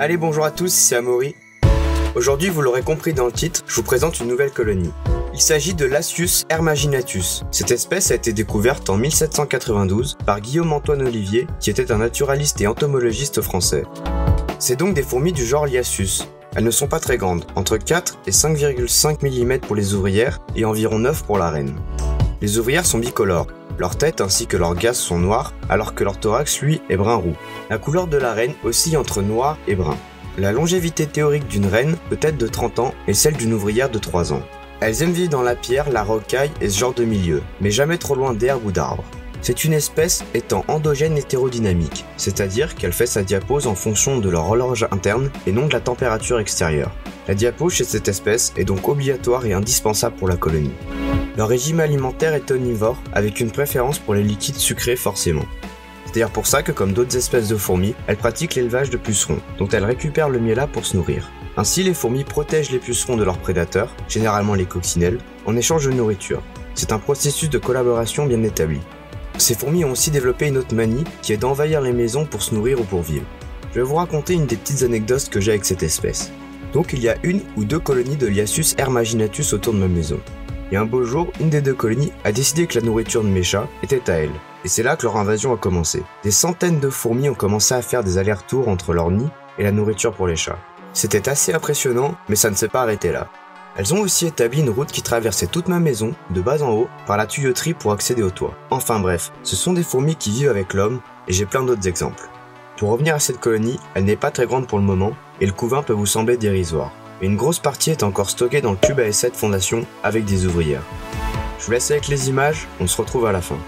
Allez, bonjour à tous, c'est Amaury. Aujourd'hui, vous l'aurez compris dans le titre, je vous présente une nouvelle colonie. Il s'agit de Lasius hermaginatus. Cette espèce a été découverte en 1792 par Guillaume-Antoine Olivier, qui était un naturaliste et entomologiste français. C'est donc des fourmis du genre Liasus. Elles ne sont pas très grandes, entre 4 et 5,5 mm pour les ouvrières et environ 9 pour la reine. Les ouvrières sont bicolores. Leur tête ainsi que leur gaze sont noirs, alors que leur thorax, lui, est brun-roux. La couleur de la reine oscille entre noir et brun. La longévité théorique d'une reine peut être de 30 ans et celle d'une ouvrière de 3 ans. Elles aiment vivre dans la pierre, la rocaille et ce genre de milieu, mais jamais trop loin d'herbes ou d'arbres. C'est une espèce étant endogène hétérodynamique, c'est-à-dire qu'elle fait sa diapause en fonction de leur horloge interne et non de la température extérieure. La diapause chez cette espèce est donc obligatoire et indispensable pour la colonie. Leur régime alimentaire est omnivore, avec une préférence pour les liquides sucrés forcément. C'est d'ailleurs pour ça que, comme d'autres espèces de fourmis, elles pratiquent l'élevage de pucerons, dont elles récupèrent le miella pour se nourrir. Ainsi, les fourmis protègent les pucerons de leurs prédateurs, généralement les coccinelles, en échange de nourriture. C'est un processus de collaboration bien établi. Ces fourmis ont aussi développé une autre manie, qui est d'envahir les maisons pour se nourrir ou pour vivre. Je vais vous raconter une des petites anecdotes que j'ai avec cette espèce. Donc il y a une ou deux colonies de Lasius hermaginatus autour de ma maison. Et un beau jour, une des deux colonies a décidé que la nourriture de mes chats était à elle. Et c'est là que leur invasion a commencé. Des centaines de fourmis ont commencé à faire des allers-retours entre leur nid et la nourriture pour les chats. C'était assez impressionnant, mais ça ne s'est pas arrêté là. Elles ont aussi établi une route qui traversait toute ma maison, de bas en haut, par la tuyauterie pour accéder au toit. Enfin bref, ce sont des fourmis qui vivent avec l'homme, et j'ai plein d'autres exemples. Pour revenir à cette colonie, elle n'est pas très grande pour le moment, et le couvain peut vous sembler dérisoire. Mais une grosse partie est encore stockée dans le tube à essai de fondation avec des ouvrières. Je vous laisse avec les images, on se retrouve à la fin.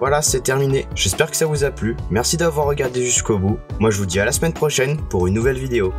Voilà, c'est terminé. J'espère que ça vous a plu. Merci d'avoir regardé jusqu'au bout. Moi, je vous dis à la semaine prochaine pour une nouvelle vidéo.